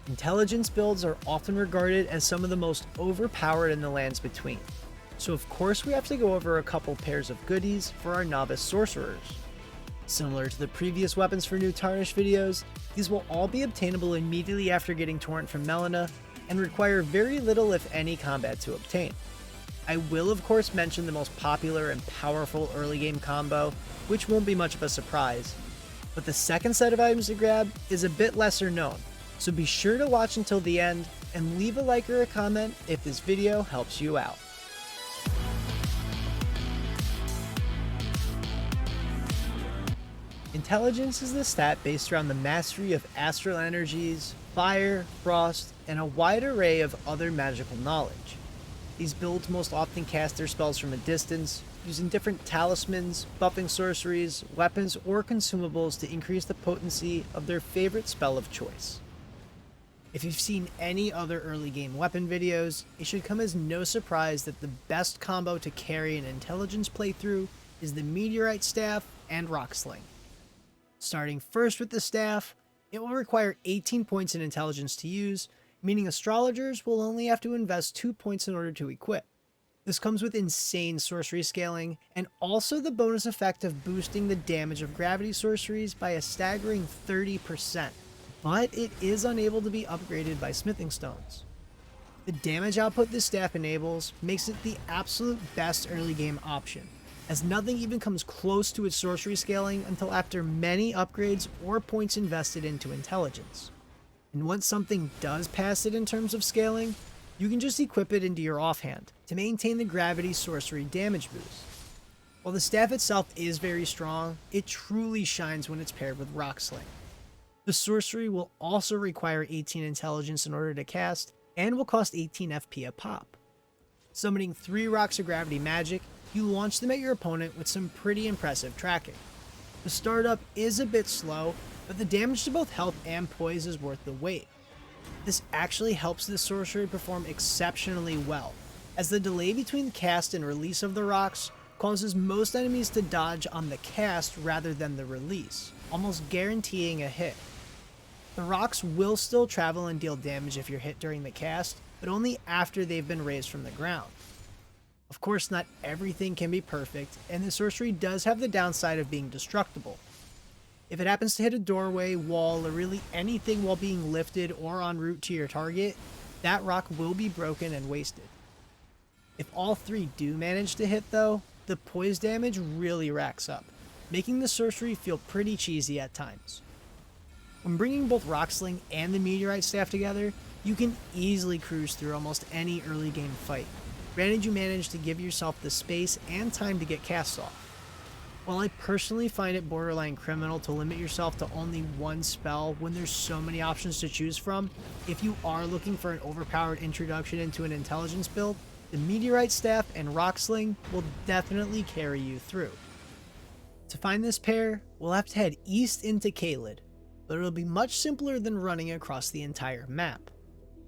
Intelligence builds are often regarded as some of the most overpowered in the lands between, so of course we have to go over a couple pairs of goodies for our novice sorcerers. Similar to the previous weapons for new Tarnished videos, these will all be obtainable immediately after getting Torrent from Melina, and require very little if any combat to obtain. I will of course mention the most popular and powerful early game combo, which won't be much of a surprise, but the second set of items to grab is a bit lesser known, so be sure to watch until the end and leave a like or a comment if this video helps you out. Intelligence is the stat based around the mastery of astral energies, fire, frost, and a wide array of other magical knowledge. These builds most often cast their spells from a distance, using different talismans, buffing sorceries, weapons, or consumables to increase the potency of their favorite spell of choice. If you've seen any other early game weapon videos, it should come as no surprise that the best combo to carry an intelligence playthrough is the Meteorite staff and Rock Sling. Starting first with the staff, it will require 18 points in intelligence to use, meaning astrologers will only have to invest 2 points in order to equip. This comes with insane sorcery scaling, and also the bonus effect of boosting the damage of gravity sorceries by a staggering 30%, but it is unable to be upgraded by smithing stones. The damage output this staff enables makes it the absolute best early game option, as nothing even comes close to its sorcery scaling until after many upgrades or points invested into intelligence. And once something does pass it in terms of scaling, you can just equip it into your offhand to maintain the gravity sorcery damage boost. While the staff itself is very strong, it truly shines when it's paired with Rock Sling. The sorcery will also require 18 intelligence in order to cast, and will cost 18 FP a pop. Summoning 3 rocks of gravity magic, you launch them at your opponent with some pretty impressive tracking. The startup is a bit slow, but the damage to both health and poise is worth the wait. This actually helps this sorcery perform exceptionally well, as the delay between the cast and release of the rocks causes most enemies to dodge on the cast rather than the release, almost guaranteeing a hit. The rocks will still travel and deal damage if you're hit during the cast, but only after they've been raised from the ground. Of course, not everything can be perfect, and the sorcery does have the downside of being destructible. If it happens to hit a doorway, wall, or really anything while being lifted or en route to your target, that rock will be broken and wasted. If all 3 do manage to hit though, the poise damage really racks up, making the sorcery feel pretty cheesy at times. When bringing both Rock Sling and the Meteorite staff together, you can easily cruise through almost any early game fight, granted you manage to give yourself the space and time to get casts off. While I personally find it borderline criminal to limit yourself to only one spell when there's so many options to choose from, if you are looking for an overpowered introduction into an intelligence build, the Meteorite staff and Rock Sling will definitely carry you through. To find this pair, we'll have to head east into Caelid, but it'll be much simpler than running across the entire map.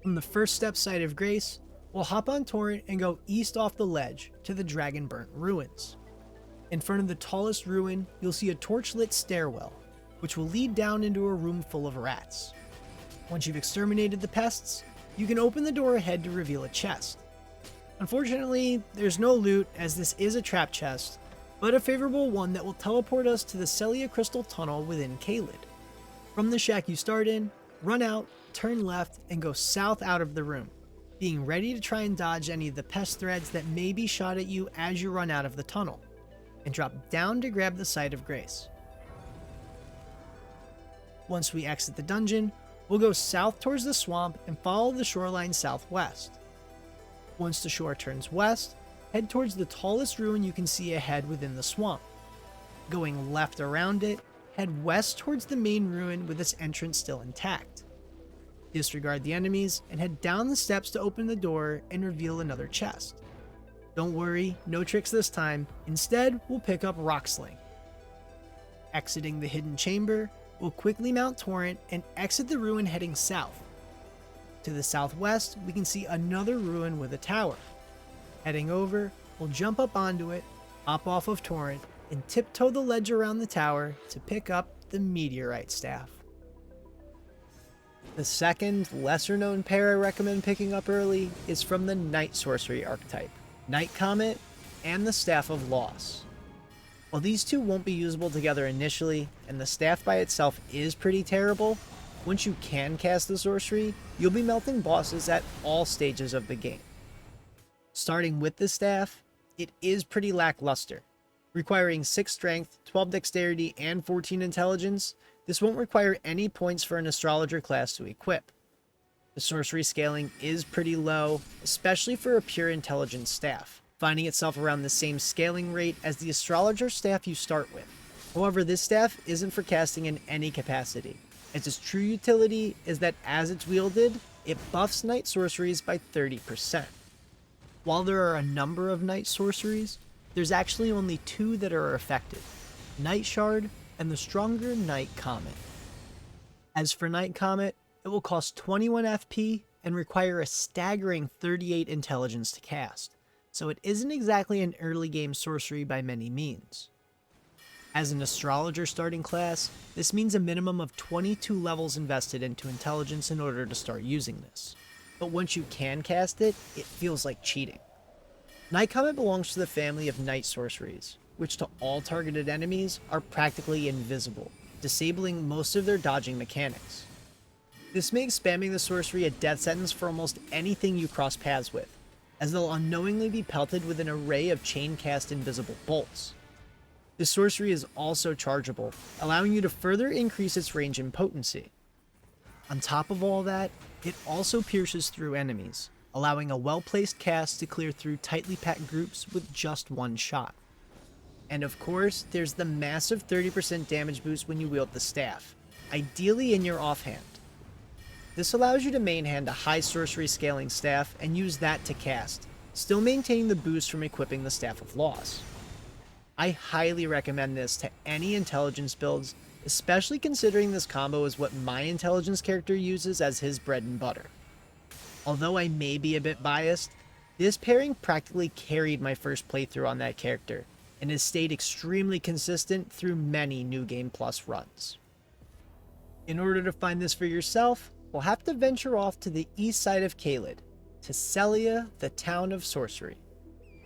From the first step site of Grace, we'll hop on Torrent and go east off the ledge to the Dragon-Burnt Ruins. In front of the tallest ruin, you'll see a torch-lit stairwell, which will lead down into a room full of rats. Once you've exterminated the pests, you can open the door ahead to reveal a chest. Unfortunately, there's no loot as this is a trap chest, but a favorable one that will teleport us to the Celia Crystal Tunnel within Caelid. From the shack you start in, run out, turn left, and go south out of the room, being ready to try and dodge any of the pest threads that may be shot at you as you run out of the tunnel, and drop down to grab the Site of Grace. Once we exit the dungeon, we'll go south towards the swamp and follow the shoreline southwest. Once the shore turns west, head towards the tallest ruin you can see ahead within the swamp. Going left around it, head west towards the main ruin with its entrance still intact. Disregard the enemies and head down the steps to open the door and reveal another chest. Don't worry, no tricks this time. Instead, we'll pick up Rock Sling. Exiting the hidden chamber, we'll quickly mount Torrent and exit the ruin heading south. To the southwest, we can see another ruin with a tower. Heading over, we'll jump up onto it, hop off of Torrent, and tiptoe the ledge around the tower to pick up the Meteorite staff. The second, lesser known pair I recommend picking up early is from the Night Sorcery archetype, Night Comet and the Staff of Loss. While these two won't be usable together initially, and the staff by itself is pretty terrible, once you can cast the sorcery, you'll be melting bosses at all stages of the game. Starting with the staff, it is pretty lackluster. Requiring 6 strength, 12 dexterity, and 14 intelligence, this won't require any points for an astrologer class to equip. The sorcery scaling is pretty low, especially for a pure intelligence staff, finding itself around the same scaling rate as the astrologer staff you start with. However, this staff isn't for casting in any capacity, as its true utility is that as it's wielded, it buffs night sorceries by 30%. While there are a number of night sorceries, there's actually only 2 that are effective, Night Shard and the stronger Night Comet. As for Night Comet, it will cost 21 FP and require a staggering 38 intelligence to cast, so it isn't exactly an early game sorcery by many means. As an astrologer starting class, this means a minimum of 22 levels invested into intelligence in order to start using this. But once you can cast it, it feels like cheating. Night Comet belongs to the family of night sorceries, which to all targeted enemies are practically invisible, disabling most of their dodging mechanics. This makes spamming the sorcery a death sentence for almost anything you cross paths with, as they'll unknowingly be pelted with an array of chain cast invisible bolts. The sorcery is also chargeable, allowing you to further increase its range and potency. On top of all that, it also pierces through enemies, allowing a well-placed cast to clear through tightly packed groups with just one shot. And of course, there's the massive 30% damage boost when you wield the staff, ideally in your offhand. This allows you to main hand a high sorcery scaling staff and use that to cast, still maintaining the boost from equipping the Staff of Loss. I highly recommend this to any intelligence builds, especially considering this combo is what my intelligence character uses as his bread and butter. Although I may be a bit biased, this pairing practically carried my first playthrough on that character, and has stayed extremely consistent through many New Game Plus runs. In order to find this for yourself, we'll have to venture off to the east side of Caelid, to Celia, the Town of Sorcery.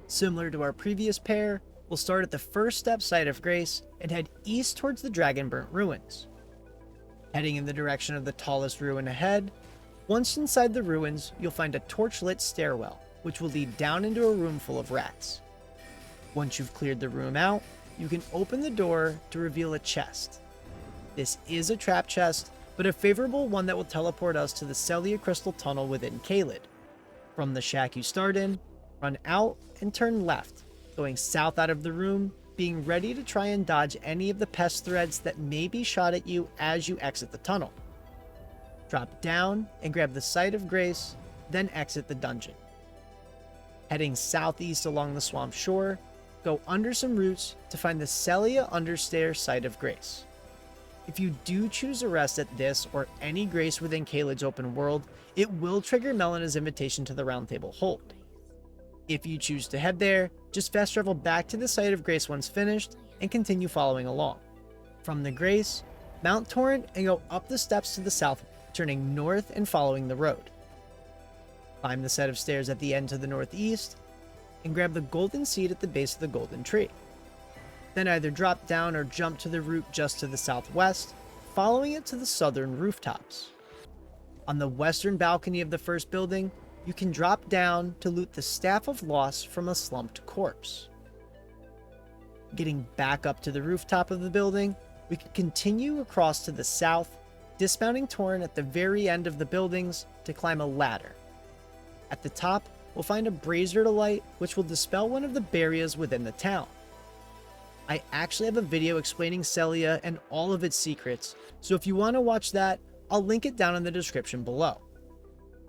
Similar to our previous pair, we'll start at the first step site of Grace and head east towards the Dragonburnt Ruins. Heading in the direction of the tallest ruin ahead, once inside the ruins, you'll find a torch-lit stairwell, which will lead down into a room full of rats. Once you've cleared the room out, you can open the door to reveal a chest. This is a trap chest, but a favorable one that will teleport us to the Celia Crystal Tunnel within Caelid. From the shack you start in, run out and turn left, going south out of the room, being ready to try and dodge any of the pest threads that may be shot at you as you exit the tunnel. Drop down and grab the Site of Grace, then exit the dungeon. Heading southeast along the swamp shore, go under some roots to find the Celia Understair Site of Grace. If you do choose a rest at this or any Grace within Caelid's open world, it will trigger Melina's invitation to the Round Table Hold. If you choose to head there, just fast travel back to the Site of Grace once finished, and continue following along. From the Grace, mount Torrent and go up the steps to the south, turning north and following the road. Climb the set of stairs at the end to the northeast, and grab the golden seed at the base of the golden tree. Then either drop down or jump to the route just to the southwest, following it to the southern rooftops. On the western balcony of the first building, you can drop down to loot the Staff of Loss from a slumped corpse. Getting back up to the rooftop of the building, we can continue across to the south, dismounting Torrent at the very end of the buildings to climb a ladder. At the top, we'll find a brazier to light, which will dispel one of the barriers within the town. I actually have a video explaining Celia and all of its secrets, so if you want to watch that, I'll link it down in the description below.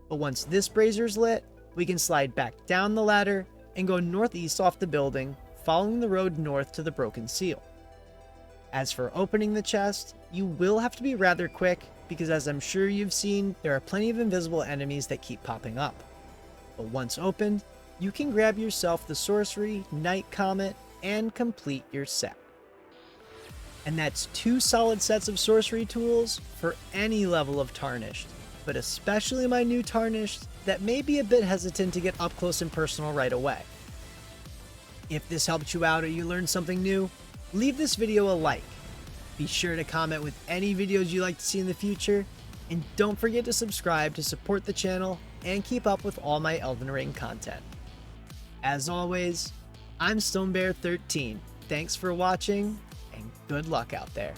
But once this brazier's lit, we can slide back down the ladder and go northeast off the building, following the road north to the Broken Seal. As for opening the chest, you will have to be rather quick, because as I'm sure you've seen, there are plenty of invisible enemies that keep popping up. But once opened, you can grab yourself the Sorcery, Night Comet, and complete your set. And that's 2 solid sets of sorcery tools for any level of Tarnished. but especially my new Tarnished that may be a bit hesitant to get up close and personal right away. If this helped you out or you learned something new, leave this video a like. Be sure to comment with any videos you'd like to see in the future, and don't forget to subscribe to support the channel and keep up with all my Elden Ring content. As always, I'm StoneBear13. Thanks for watching, and good luck out there.